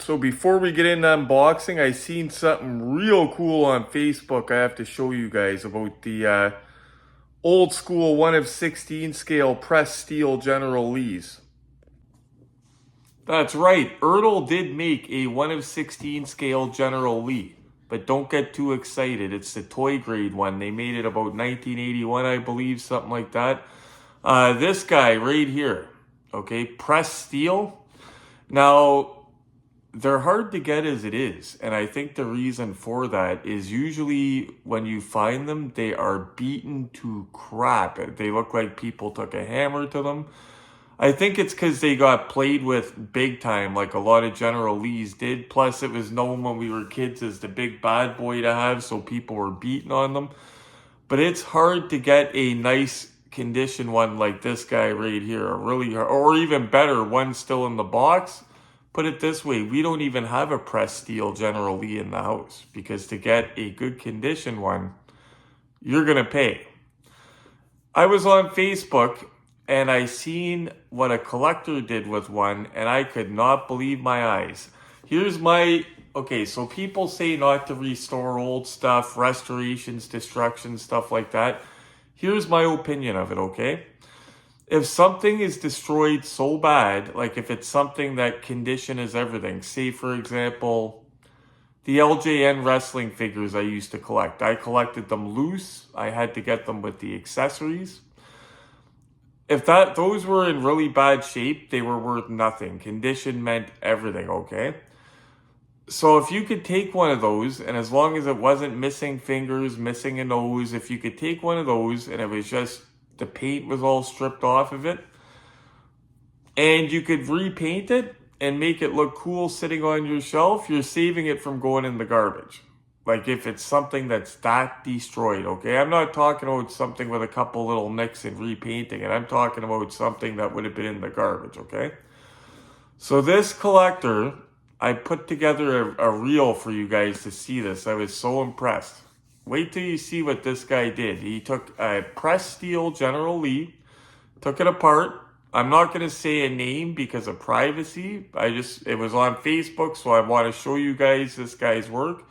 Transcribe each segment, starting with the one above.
So before we get into unboxing, I seen something real cool on Facebook I have to show you guys about the old school 1 of 16 scale pressed steel General Lees. That's right, Ertl did make a 1 of 16 scale General Lee, but don't get too excited. It's the toy grade one. They made it about 1981, I believe, something like that. This guy right here, okay, pressed steel. Now, they're hard to get as it is, and I think the reason for that is usually when you find them, they are beaten to crap. They look like people took a hammer to them. I think it's because they got played with big time, like a lot of General Lees did. Plus, it was known when we were kids as the big bad boy to have, so people were beating on them. But it's hard to get a nice condition one like this guy right here, or even better, one still in the box. Put it this way, we don't even have a pressed steel General Lee in the house because to get a good condition one, you're going to pay. I was on Facebook and I seen what a collector did with one and I could not believe my eyes. Okay, so people say not to restore old stuff, restorations, destruction, stuff like that. Here's my opinion of it, okay? If something is destroyed so bad, like if it's something that condition is everything, say for example, the LJN wrestling figures I used to collect. I collected them loose. I had to get them with the accessories. If those were in really bad shape, they were worth nothing. Condition meant everything, okay? So if you could take one of those, and as long as it wasn't missing fingers, missing a nose, if you could take one of those and it was just the paint was all stripped off of it, and you could repaint it and make it look cool sitting on your shelf, you're saving it from going in the garbage. Like if it's something that's that destroyed, okay? I'm not talking about something with a couple little nicks and repainting it. I'm talking about something that would have been in the garbage, okay? So this collector, I put together a reel for you guys to see this. I was so impressed. Wait till you see what this guy did. He took a pressed steel General Lee, took it apart. I'm not going to say a name because of privacy. It was on Facebook, so I want to show you guys this guy's work.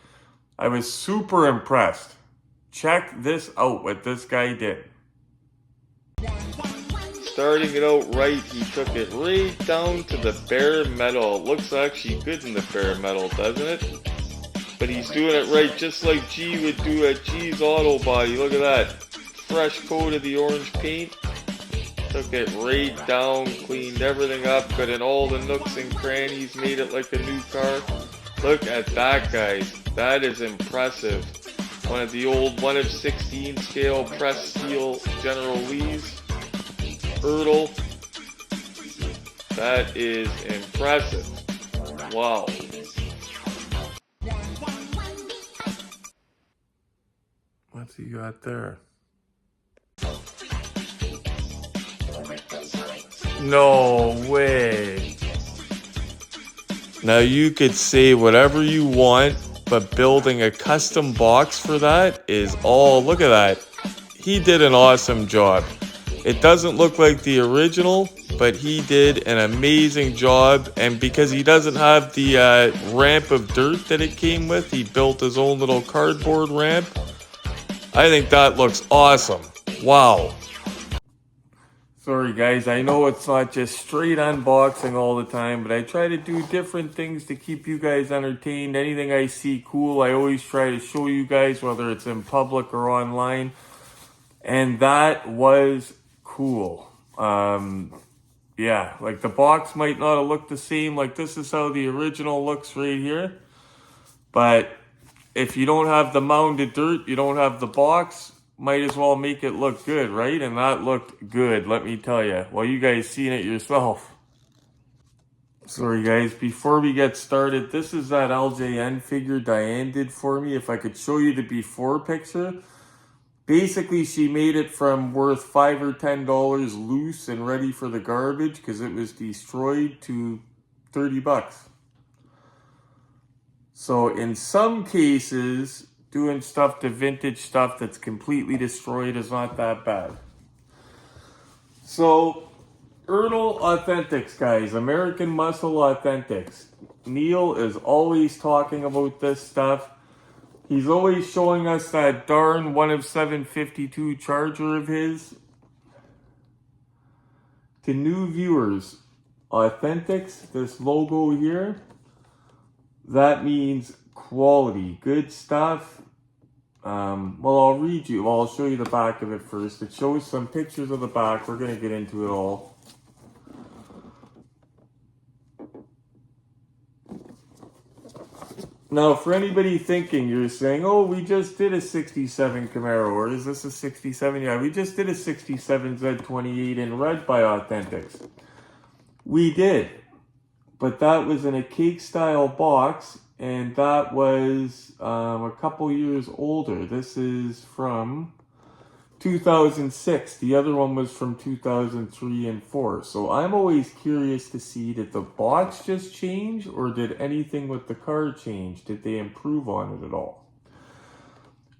I was super impressed. Check this out, what this guy did. Starting it out right, he took it right down to the bare metal. It looks actually good in the bare metal, doesn't it? But he's doing it right, just like G would do at G's Auto Body. Look at that. Fresh coat of the orange paint. Took it right down, cleaned everything up, got in all the nooks and crannies, made it like a new car. Look at that, guys. That is impressive. One of the old 1 of 16 scale pressed steel General Lees. Ertl. That is impressive. Wow. What's he got there? No way. Now you could say whatever you want, but building a custom box for that is all, look at that. He did an awesome job. It doesn't look like the original, but he did an amazing job. And because he doesn't have the ramp of dirt that it came with, he built his own little cardboard ramp. I think that looks awesome. Wow. Sorry guys, I know it's not just straight unboxing all the time, but I try to do different things to keep you guys entertained. Anything I see cool, I always try to show you guys, whether it's in public or online. And that was cool. Yeah, like the box might not have looked the same. Like this is how the original looks right here. But if you don't have the mounded dirt, you don't have the box, might as well make it look good, right? And that looked good, let me tell you. Well, you guys seen it yourself. Sorry guys, before we get started, this is that LJN figure Diane did for me. If I could show you the before picture. Basically, she made it from worth $5 or $10 loose and ready for the garbage because it was destroyed to 30 bucks. So in some cases, doing stuff to vintage stuff that's completely destroyed is not that bad. So, Ertl Authentics, guys. American Muscle Authentics. Neil is always talking about this stuff. He's always showing us that darn 1 of 752 Charger of his. To new viewers, Authentics, this logo here, that means quality, good stuff. Well, I'll read you. Well, I'll show you the back of it first. It shows some pictures of the back. We're going to get into it all. Now, for anybody thinking, you're saying, oh, we just did a 67 Camaro, or is this a 67? Yeah, we just did a 67 Z28 in red by Authentics. We did, but that was in a cake-style box, and that was a couple years older. This is from 2006. The other one was from 2003 and 4. So I'm always curious to see, did the box just change, or did anything with the car change? Did they improve on it at all?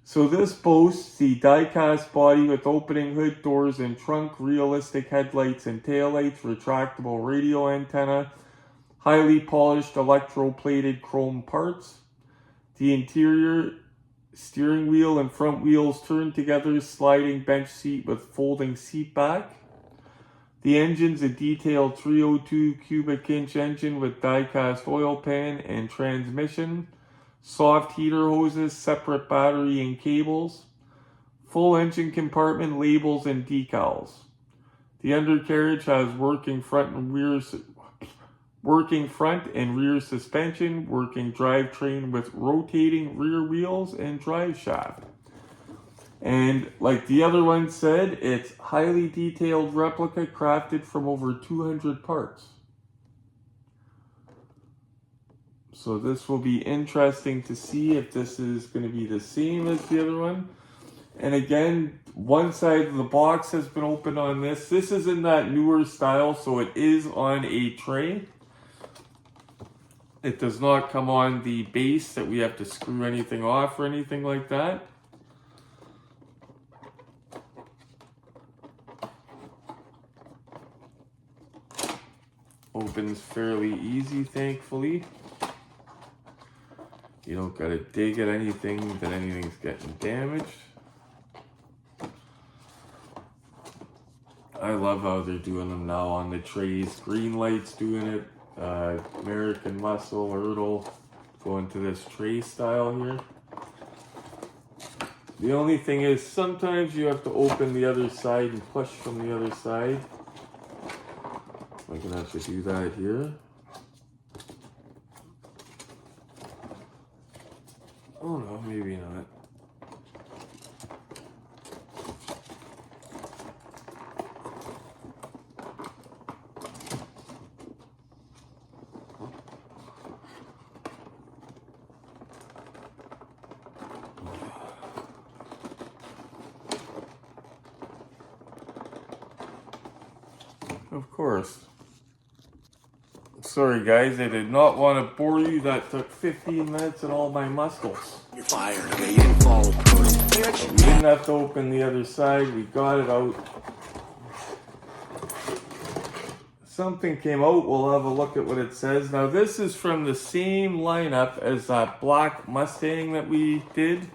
So this boasts the diecast body with opening hood, doors and trunk, realistic headlights and taillights, retractable radio antenna, highly polished electroplated chrome parts. The interior, steering wheel and front wheels turn together, sliding bench seat with folding seat back. The engine's a detailed 302 cubic inch engine with die-cast oil pan and transmission, soft heater hoses, separate battery and cables, full engine compartment labels and decals. The undercarriage has working front and rear suspension, working drivetrain with rotating rear wheels and drive shaft. And like the other one said, it's highly detailed replica crafted from over 200 parts. So this will be interesting to see if this is going to be the same as the other one. And again, one side of the box has been opened on this. This is in that newer style, so it is on a tray. It does not come on the base that we have to screw anything off or anything like that. Opens fairly easy, thankfully. You don't gotta dig at anything that anything's getting damaged. I love how they're doing them now on the trays. Greenlight's doing it. American Muscle, Ertl, going to this tray style here. The only thing is sometimes you have to open the other side and push from the other side. I'm gonna have to do that here. Oh no, maybe not. Of course. Sorry guys, I did not want to bore you. That took 15 minutes and all my muscles. You're fired. Okay, you didn't fall. We didn't have to open the other side. We got it out. Something came out. We'll have a look at what it says. Now this is from the same lineup as that black Mustang that we did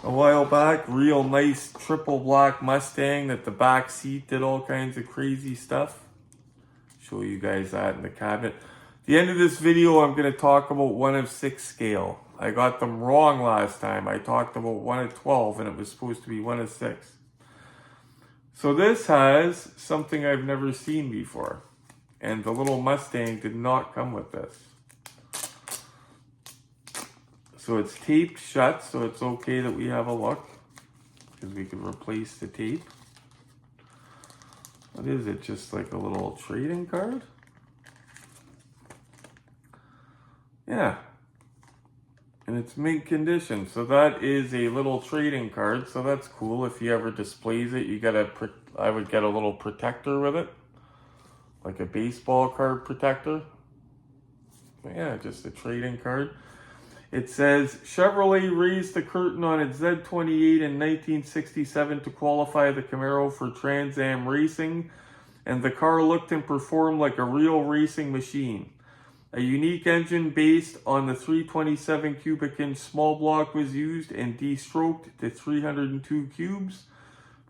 a while back. Real nice triple black Mustang that the back seat did all kinds of crazy stuff. Show you guys that in the cabinet. At the end of this video, I'm going to talk about 1 of 6 scale. I got them wrong last time. I talked about 1 of 12 and it was supposed to be 1 of 6. So this has something I've never seen before. And the little Mustang did not come with this. So it's taped shut, so it's okay that we have a look. Because we can replace the tape. What is it? Just like a little trading card? Yeah. And it's mint condition. So that is a little trading card. So that's cool. If you ever displays it, you gotta, I would get a little protector with it. Like a baseball card protector. Yeah, just a trading card. It says, Chevrolet raised the curtain on its Z28 in 1967 to qualify the Camaro for Trans Am racing, and the car looked and performed like a real racing machine. A unique engine based on the 327 cubic inch small block was used and de-stroked to 302 cubes.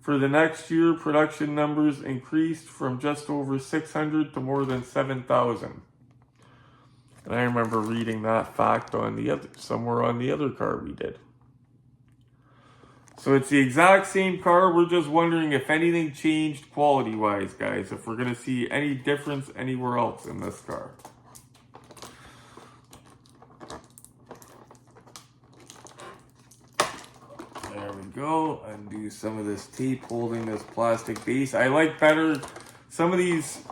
For the next year, production numbers increased from just over 600 to more than 7,000. And I remember reading that fact on the other, somewhere on the other car we did. So it's the exact same car. We're just wondering if anything changed quality-wise, guys. If we're going to see any difference anywhere else in this car. There we go. Undo some of this tape holding this plastic base. I like better some of these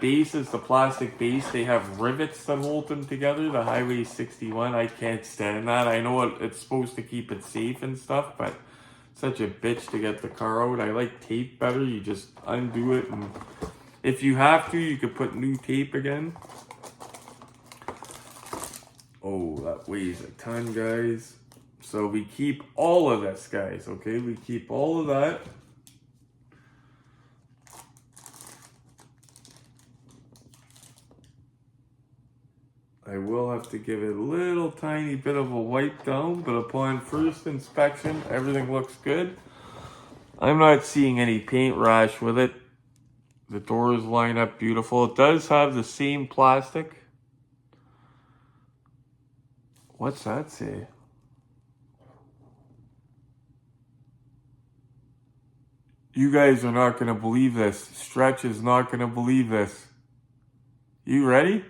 bases, the plastic base, they have rivets that hold them together. The Highway 61, I can't stand that. I know it's supposed to keep it safe and stuff, but such a bitch to get the car out. I like tape better. You just undo it, and if you have to, you could put new tape again. Oh, that weighs a ton, guys. So we keep all of this, guys, okay? We keep all of that. I will have to give it a little tiny bit of a wipe down, but upon first inspection, everything looks good. I'm not seeing any paint rash with it. The doors line up beautiful. It does have the same plastic. What's that say? You guys are not going to believe this. Stretch is not going to believe this. You ready?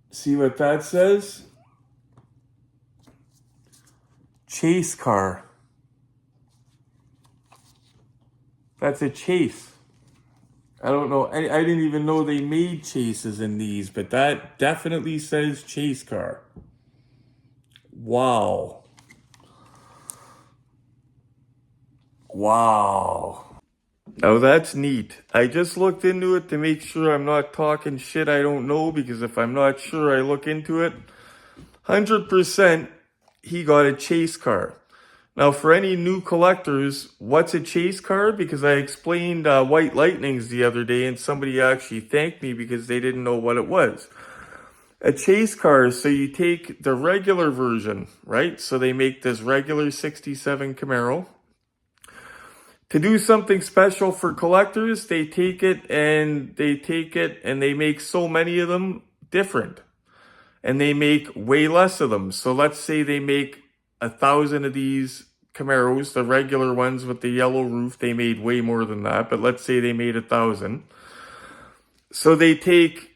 See what that says? Chase car. That's a Chase. I don't know. I didn't even know they made Chases in these, but that definitely says Chase car. Wow. Wow. Now that's neat. I just looked into it to make sure I'm not talking shit I don't know, because if I'm not sure, I look into it. 100% he got a Chase car. Now for any new collectors, what's a Chase car? Because I explained White Lightnings the other day and somebody actually thanked me because they didn't know what it was. A Chase car, so you take the regular version, right? So they make this regular 67 Camaro. To do something special for collectors, they take it and they make so many of them different. And they make way less of them. So let's say they make 1,000 of these Camaros, the regular ones with the yellow roof. They made way more than that, but let's say they made 1,000. So they take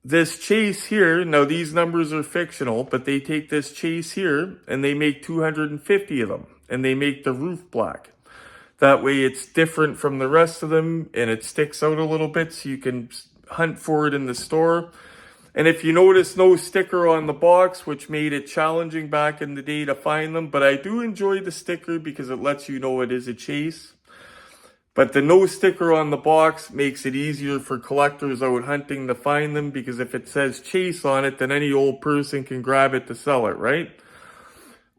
this Chase here. Now these numbers are fictional, but they take this Chase here and they make 250 of them. And they make the roof black. That way it's different from the rest of them and it sticks out a little bit so you can hunt for it in the store. And if you notice, no sticker on the box, which made it challenging back in the day to find them. But I do enjoy the sticker because it lets you know it is a Chase. But the no sticker on the box makes it easier for collectors out hunting to find them, because if it says Chase on it, then any old person can grab it to sell it, right?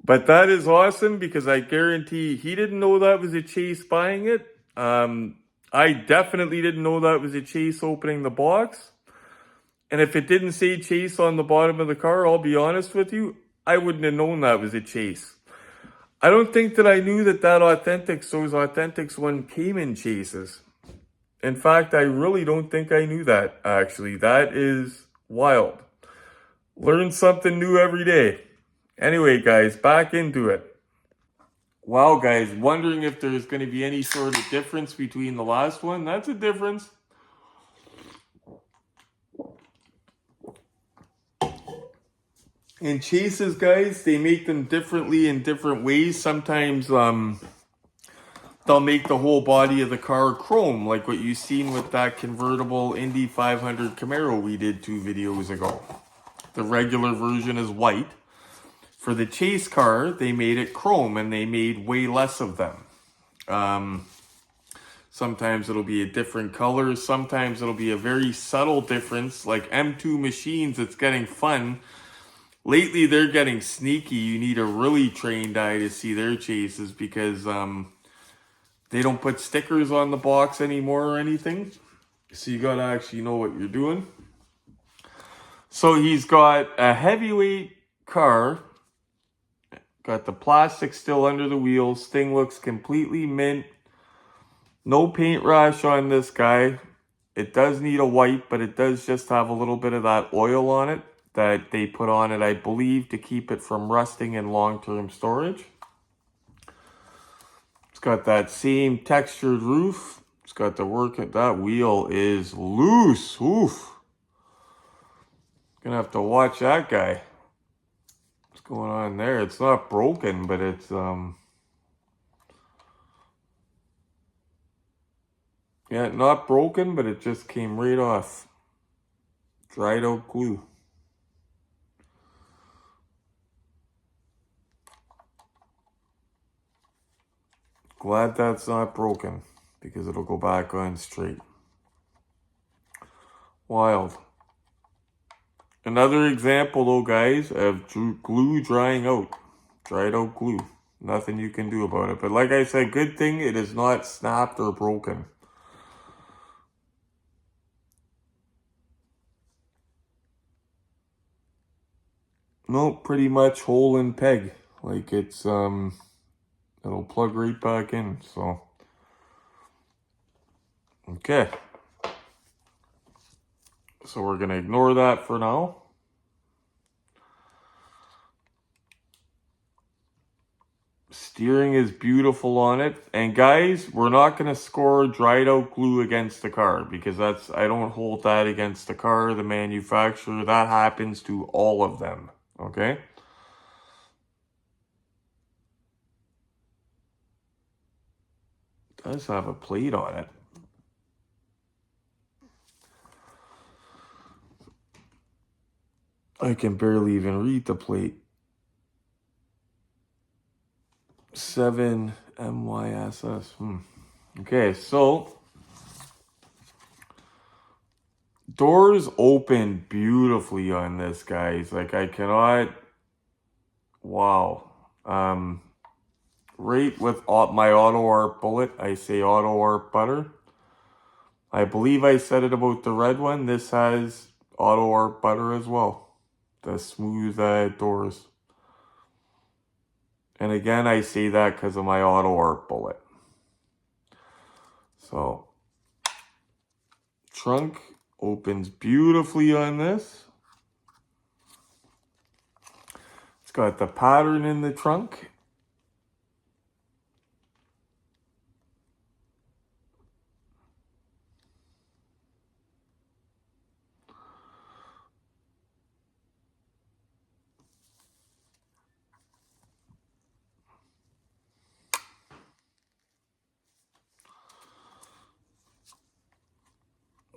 But that is awesome because I guarantee he didn't know that was a Chase buying it. I definitely didn't know that was a Chase opening the box. And if it didn't say Chase on the bottom of the car, I'll be honest with you, I wouldn't have known that was a Chase. I don't think that I knew that Authentics, those Authentics one came in Chases. In fact, I really don't think I knew that, actually. That is wild. Learn something new every day. Anyway, guys, back into it. Wow, guys, wondering if there's going to be any sort of difference between the last one. That's a difference. In Chases, guys, they make them differently in different ways. Sometimes they'll make the whole body of the car chrome, like what you've seen with that convertible Indy 500 Camaro we did 2 videos ago. The regular version is white. For the Chase car, they made it chrome, and they made way less of them. Sometimes it'll be a different color. Sometimes it'll be a very subtle difference. Like M2 Machines, it's getting fun. Lately, they're getting sneaky. You need a really trained eye to see their Chases because They don't put stickers on the box anymore or anything. So you gotta actually know what you're doing. So he's got a heavyweight car. Got the plastic still under the wheels. Thing looks completely mint. No paint rash on this guy. It does need a wipe, but it does just have a little bit of that oil on it that they put on it, I believe, to keep it from rusting in long-term storage. It's got that same textured roof. It's got the work. That wheel is loose. Oof. Gonna have to watch that guy. What's going on there? It's not broken, but it's yeah, not broken, but it just came right off. Dried out glue. Glad that's not broken, because it'll go back on straight. Wild. Another example though, guys, of glue drying out. Dried out glue. Nothing you can do about it. But like I said, good thing it is not snapped or broken. Nope, pretty much hole and peg. Like it's, it'll plug right back in, so. Okay. So we're gonna ignore that for now. Steering is beautiful on it. And guys, we're not going to score dried out glue against the car, because I don't hold that against the car, the manufacturer. That happens to all of them, okay? It does have a plate on it. I can barely even read the plate. 7 MYSS. Okay, so doors open beautifully on this, guys. Like I cannot. Wow. Right with my auto warp bullet, I say auto warp butter. I believe I said it about the red one. This has auto warp butter as well. The smooth doors. And again, I say that because of my auto warp bullet. So, trunk opens beautifully on this. It's got the pattern in the trunk.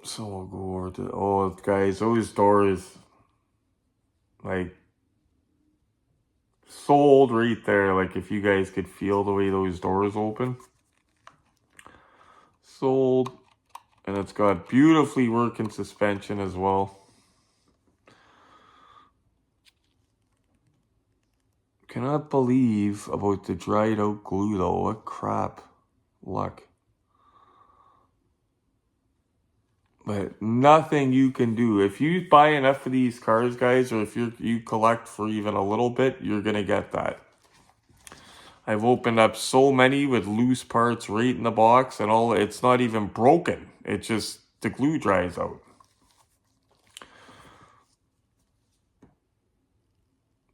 So we'll go over to, oh guys, those doors, like, sold right there. Like if you guys could feel the way those doors open. Sold. And it's got beautifully working suspension as well. Cannot believe about the dried out glue though. What crap luck. But nothing you can do. If you buy enough of these cars, guys, or if you collect for even a little bit, you're going to get that. I've opened up so many with loose parts right in the box and all. It's not even broken. It's just the glue dries out.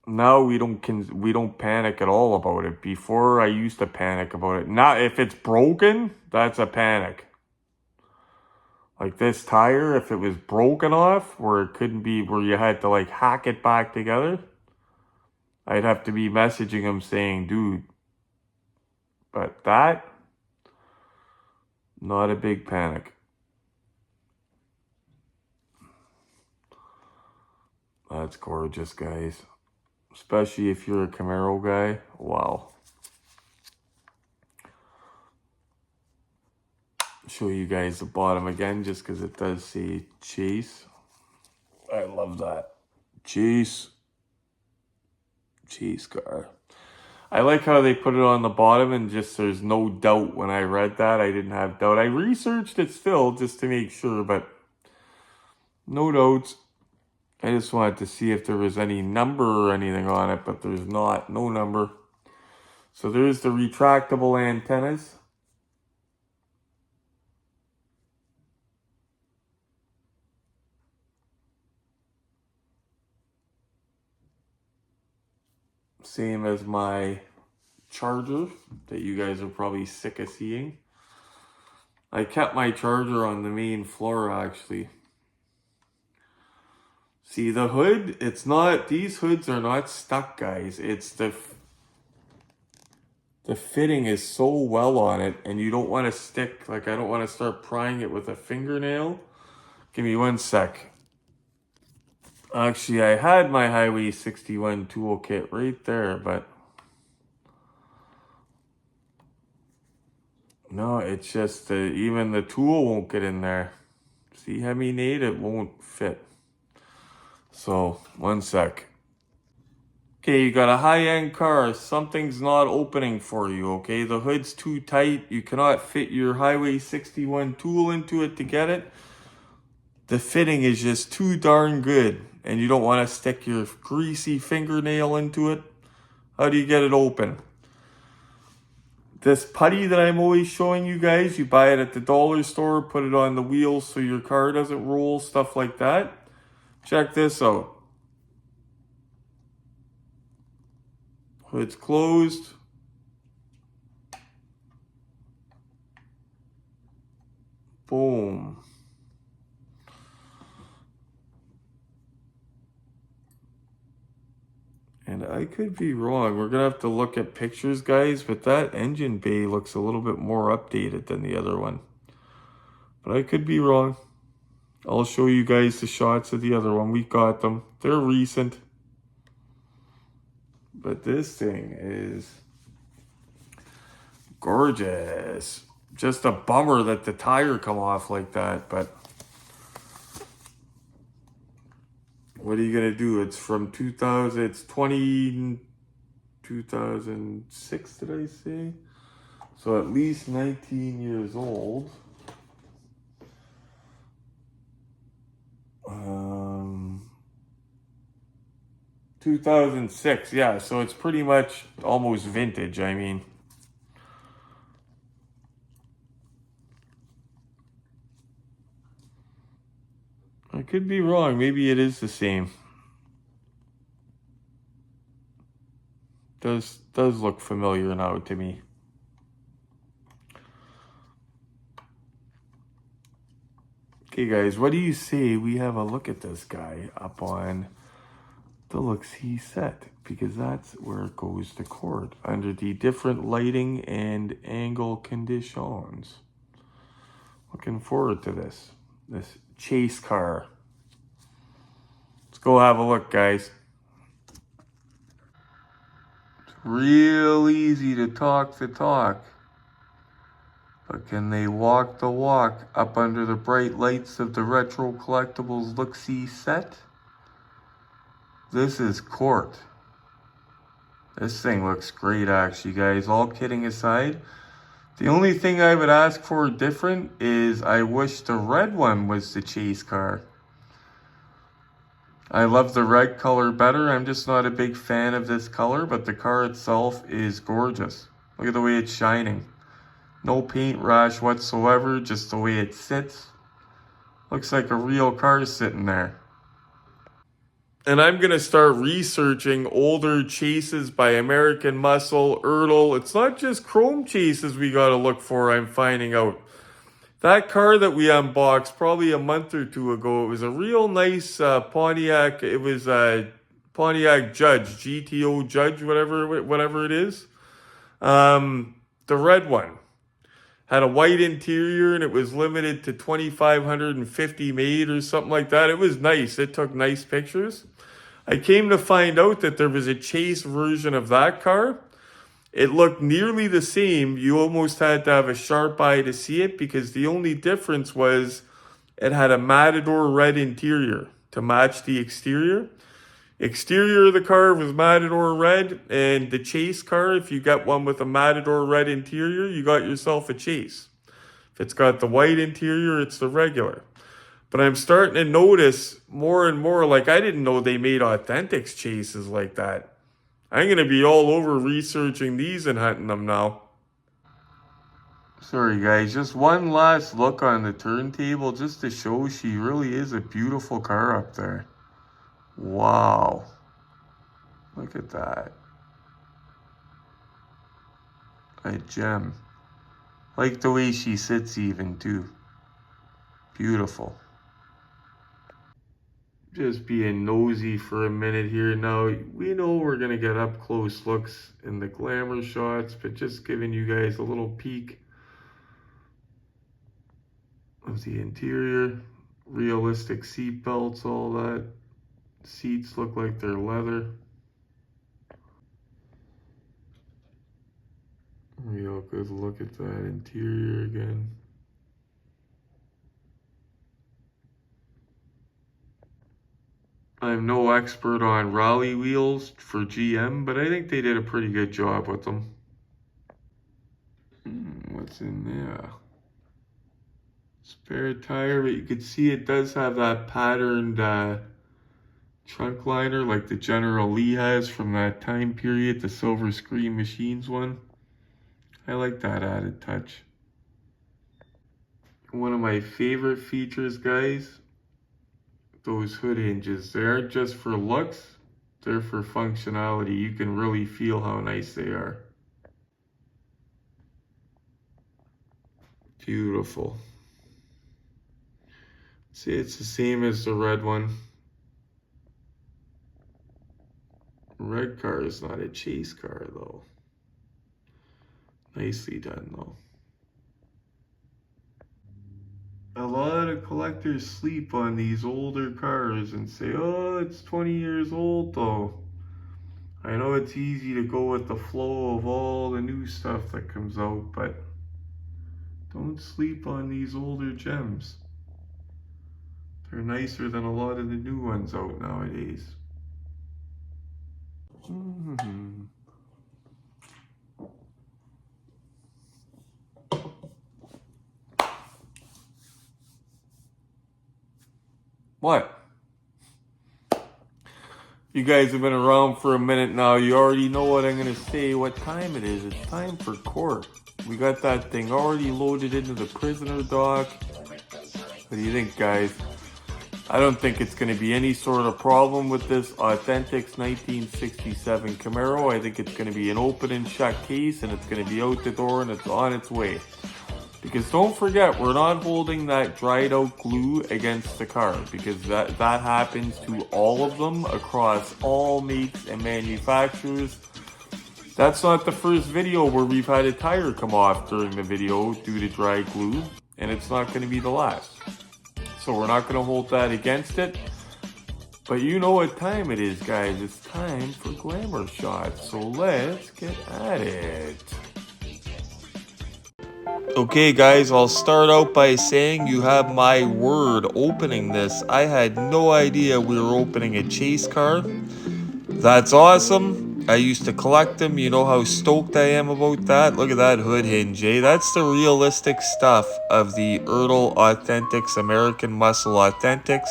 Now we don't panic at all about it. Before I used to panic about it. Now if it's broken, that's a panic. Like this tire, if it was broken off, where it couldn't be, where you had to like hack it back together, I'd have to be messaging him saying, dude, but that, not a big panic. That's gorgeous, guys. Especially if you're a Camaro guy. Wow. Show you guys the bottom again, just because it does say Chase. I love that. Chase car. I like how they put it on the bottom and just there's no doubt. When I read that, I didn't have doubt. I researched it still just to make sure, but no doubts. I just wanted to see if there was any number or anything on it, but there's not. No number. So there's the retractable antennas. Same as my charger that you guys are probably sick of seeing. I kept my charger on the main floor actually. See the hood? It's not, these hoods are not stuck, guys. It's the fitting is so well on it, and you don't want to stick, like I don't want to start prying it with a fingernail. Give me one sec. Actually, I had my Highway 61 toolkit right there, but no, it's just even the tool won't get in there. See how me Nate? It won't fit. So, one sec. Okay, you got a high-end car. Something's not opening for you, okay? The hood's too tight. You cannot fit your Highway 61 tool into it to get it. The fitting is just too darn good, and you don't want to stick your greasy fingernail into it. How do you get it open? This putty that I'm always showing you guys, you buy it at the dollar store, put it on the wheels so your car doesn't roll, stuff like that. Check this out. Hood's closed. Boom. And I could be wrong. We're going to have to look at pictures, guys, but that engine bay looks a little bit more updated than the other one. But I could be wrong. I'll show you guys the shots of the other one. We got them. They're recent. But this thing is gorgeous. Just a bummer that the tire come off like that, but what are you going to do? It's from 2000, it's 2006, did I say? So at least 19 years old. 2006, yeah, so it's pretty much almost vintage, I mean. I could be wrong, maybe it is the same. Does look familiar now to me. Okay guys, what do you say we have a look at this guy up on the look-see set, because that's where it goes to court under the different lighting and angle conditions. Looking forward to this chase car. Let's go have a look, guys. It's real easy to talk the talk, but can they walk the walk up under the bright lights of the Retro Collectibles look-see set? This is court. This thing looks great, actually, guys. All kidding aside, the only thing I would ask for different is I wish the red one was the chase car. I love the red color better. I'm just not a big fan of this color, but the car itself is gorgeous. Look at the way it's shining. No paint rash whatsoever, just the way it sits. Looks like a real car sitting there. And I'm going to start researching older chases by American Muscle, Ertl. It's not just chrome chases we got to look for, I'm finding out. That car that we unboxed probably a month or two ago, it was a real nice Pontiac. It was a Pontiac Judge, GTO Judge, whatever it is. The red one. Had a white interior and it was limited to 2,550 made or something like that. It was nice. It took nice pictures. I came to find out that there was a chase version of that car. It looked nearly the same. You almost had to have a sharp eye to see it because the only difference was it had a Matador red interior to match the exterior. Exterior of the car was Matador red, and the chase car, if you get one with a Matador red interior, you got yourself a chase. If it's got the white interior, it's the regular. But I'm starting to notice more and more, like I didn't know they made Authentics chases like that. I'm going to be all over researching these and hunting them now. Sorry guys, just one last look on the turntable just to show she really is a beautiful car up there. Wow. Look at that. A gem. Like the way she sits even too. Beautiful. Just being nosy for a minute here. Now, we know we're going to get up close looks in the glamour shots, but just giving you guys a little peek of the interior. Realistic seat belts, all that. Seats look like they're leather. Real good look at that interior again. I'm no expert on rally wheels for GM, but I think they did a pretty good job with them. What's in there? Spare tire, but you can see it does have that patterned trunk liner like the General Lee has from that time period, the Silver Screen Machines one. I like that added touch. One of my favorite features, guys, those hood hinges. They aren't just for looks, they're for functionality. You can really feel how nice they are. Beautiful. See, it's the same as the red one. Red car is not a chase car though. Nicely done though. A lot of collectors sleep on these older cars and say, oh, it's 20 years old though. I know it's easy to go with the flow of all the new stuff that comes out, but don't sleep on these older gems. They're nicer than a lot of the new ones out nowadays. What? You guys have been around for a minute now. You already know what I'm going to say, what time it is. It's time for court. We got that thing already loaded into the prisoner dock. What do you think, guys? I don't think it's going to be any sort of problem with this Authentics 1967 Camaro. I think it's going to be an open and shut case, and it's going to be out the door, and it's on its way. Because don't forget, we're not holding that dried out glue against the car, because that happens to all of them across all makes and manufacturers. That's not the first video where we've had a tire come off during the video due to dry glue, and it's not going to be the last. So we're not going to hold that against it. But you know what time it is, guys. It's time for glamour shots. So let's get at it. Okay guys, I'll start out by saying you have my word opening this. I had no idea we were opening a chase car. That's awesome. I used to collect them. You know how stoked I am about that. Look at that hood hinge, eh? That's the realistic stuff of the Ertl Authentics, American Muscle Authentics.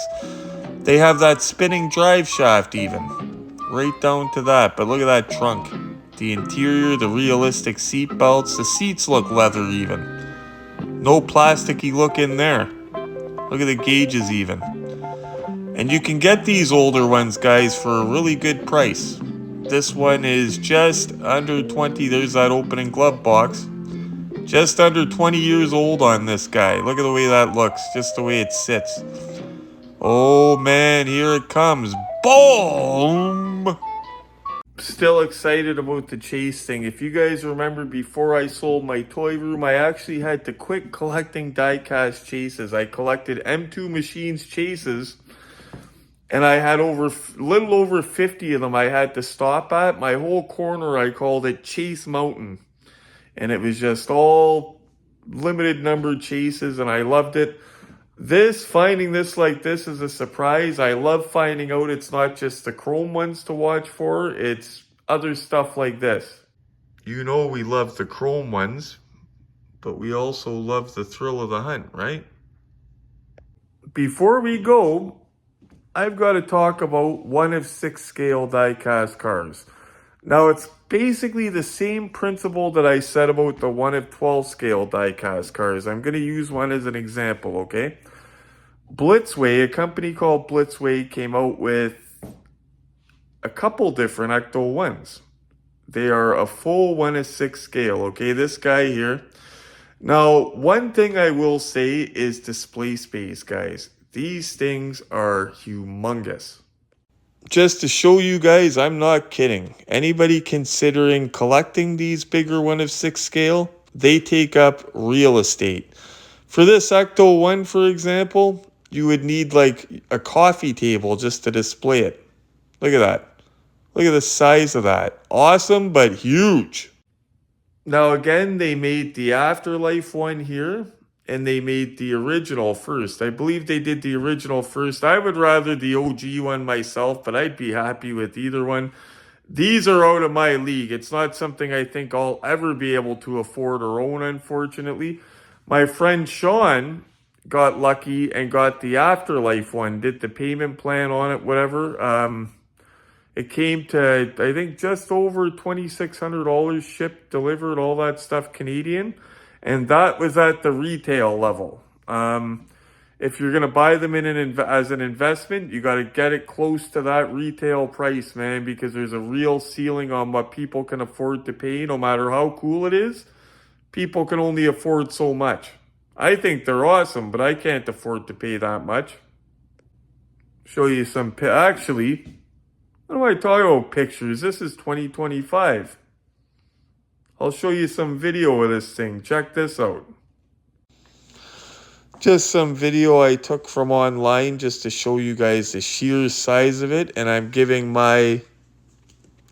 They have that spinning drive shaft even. Right down to that. But look at that trunk. The interior, the realistic seat belts. The seats look leather even. No plasticky look in there. Look at the gauges even. And you can get these older ones, guys, for a really good price. This one is just under 20. There's that opening glove box. Just under 20 years old on this guy. Look at the way that looks. Just the way it sits. Oh, man, here it comes. Boom! Still excited about the chase thing. If you guys remember, before I sold my toy room, I actually had to quit collecting diecast chases. I collected M2 Machines chases, and I had little over 50 of them I had to stop at. My whole corner, I called it Chase Mountain, and it was just all limited number chases, and I loved it. Finding this like this is a surprise. I love finding out it's not just the chrome ones to watch for, it's other stuff like this. You know we love the chrome ones, but we also love the thrill of the hunt, right? Before we go, I've got to talk about 1 of 6 scale diecast cars. Now, it's basically the same principle that I said about the 1 of 12 scale diecast cars. I'm going to use one as an example, okay? Blitzway, a company called Blitzway, came out with a couple different Ecto 1s. They are a full 1 of 6 scale, okay? This guy here. Now, one thing I will say is display space, guys. These things are humongous. Just to show you guys, I'm not kidding. Anybody considering collecting these bigger 1 of 6 scale, they take up real estate. For this Ecto 1, for example, you would need like a coffee table just to display it. Look at that. Look at the size of that. Awesome, but huge. Now again, they made the Afterlife one here, and they made the original first. I believe they did the original first. I would rather the OG one myself, but I'd be happy with either one. These are out of my league. It's not something I think I'll ever be able to afford or own, unfortunately. My friend Sean got lucky and got the Afterlife one, did the payment plan on it, whatever. It came to, I think, just over $2,600 shipped, delivered, all that stuff Canadian. And that was at the retail level. If you're going to buy them as an investment, you got to get it close to that retail price, man, because there's a real ceiling on what people can afford to pay. No matter how cool it is, people can only afford so much. I think they're awesome, but I can't afford to pay that much. Show you some, actually... What am I talking about pictures? This is 2025. I'll show you some video of this thing. Check this out. Just some video I took from online just to show you guys the sheer size of it. And I'm giving my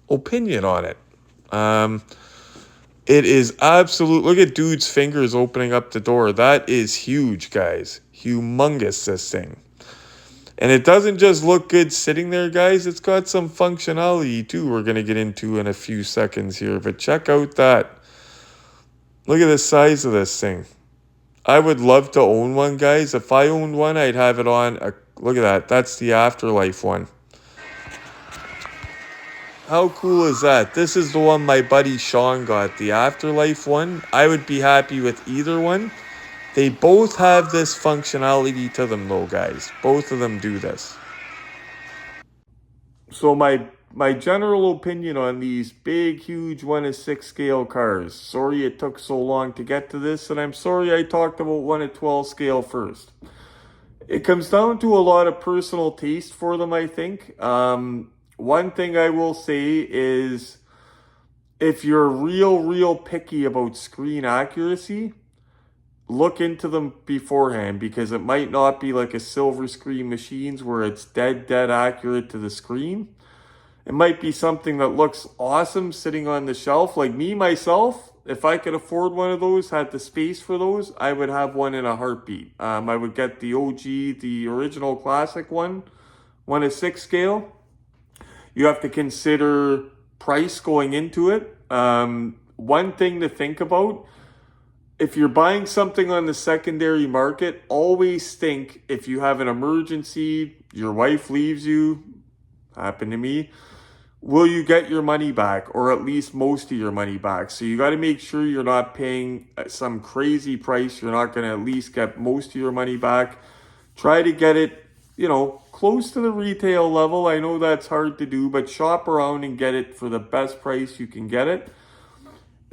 opinion on it. It is absolute. Look at dude's fingers opening up the door. That is huge, guys. Humongous, this thing. And it doesn't just look good sitting there, guys. It's got some functionality, too, we're going to get into in a few seconds here. But check out that. Look at the size of this thing. I would love to own one, guys. If I owned one, I'd have it on. Look at that. That's the Afterlife one. How cool is that? This is the one my buddy Sean got, the Afterlife one. I would be happy with either one. They both have this functionality to them, though, guys. Both of them do this. So my general opinion on these big, huge 1 of 6 scale cars. Sorry it took so long to get to this, and I'm sorry I talked about 1 of 12 scale first. It comes down to a lot of personal taste for them, I think. One thing I will say is if you're real picky about screen accuracy, look into them beforehand, because it might not be like a silver screen machines where it's dead accurate to the screen. It might be something that looks awesome sitting on the shelf. Like me, myself, if I could afford one of those, had the space for those, I would have one in a heartbeat. I would get the OG, the original classic one, 1 of 6 scale. You have to consider price going into it. One thing to think about, if you're buying something on the secondary market, always think if you have an emergency, your wife leaves you, happened to me, will you get your money back, or at least most of your money back? So you got to make sure you're not paying some crazy price. You're not going to at least get most of your money back. Try to get it, close to the retail level. I know that's hard to do, but shop around and get it for the best price you can get it.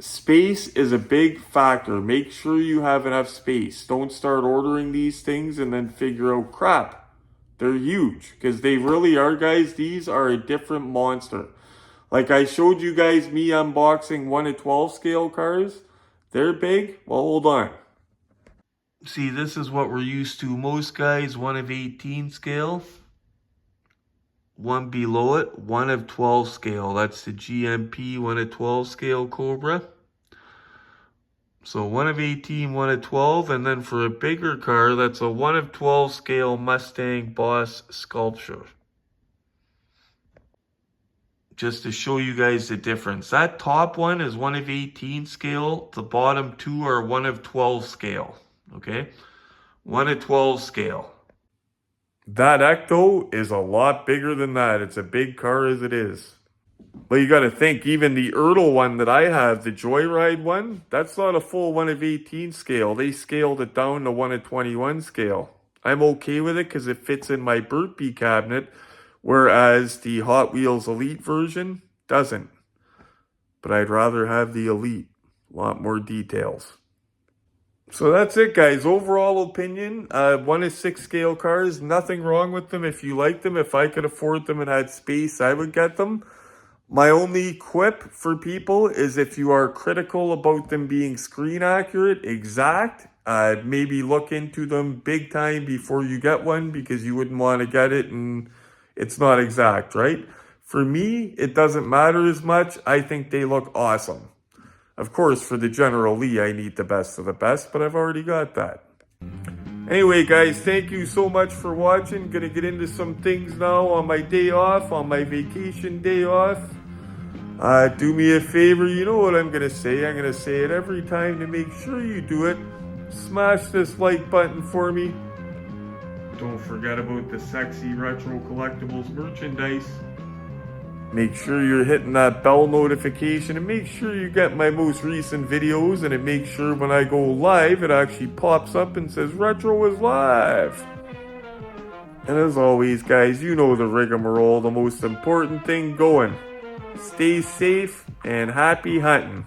Space is a big factor. Make sure you have enough space. Don't start ordering these things and then figure out, crap, they're huge, because they really are, guys. These are a different monster. Like I showed you guys me unboxing 1 of 12 scale cars. They're big. Well, hold on. See, this is what we're used to. Most guys, 1 of 18 scale. One below it, 1 of 12 scale. That's the GMP 1 of 12 scale Cobra. So 1 of 18, 1 of 12, and then for a bigger car, that's a 1 of 12 scale Mustang Boss sculpture. Just to show you guys the difference. That top one is 1 of 18 scale. The bottom two are 1 of 12 scale. Okay? 1 of 12 scale. That Ecto is a lot bigger than that. It's a big car as it is. But you got to think, even the Ertl one that I have, the Joyride one, that's not a full 1 of 18 scale. They scaled it down to 1 of 21 scale. I'm okay with it because it fits in my burpee cabinet, whereas the Hot Wheels Elite version doesn't. But I'd rather have the Elite. A lot more details. So that's it, guys. Overall opinion, 1 of 6 scale cars, nothing wrong with them if you like them. If I could afford them and had space, I would get them. My only quip for people is if you are critical about them being screen accurate, exact, maybe look into them big time before you get one because you wouldn't want to get it and it's not exact, right? For me, it doesn't matter as much. I think they look awesome. Of course, for the General Lee, I need the best of the best, but I've already got that. Anyway, guys, thank you so much for watching. Gonna get into some things now on my day off, on my vacation day off. Do me a favor, you know what I'm gonna say. I'm gonna say it every time to make sure you do it. Smash this like button for me. Don't forget about the sexy retro collectibles merchandise. Make sure you're hitting that bell notification and make sure you get my most recent videos and it makes sure when I go live it actually pops up and says Retro is live. And as always, guys, you know the rigmarole, the most important thing going. Stay safe and happy hunting.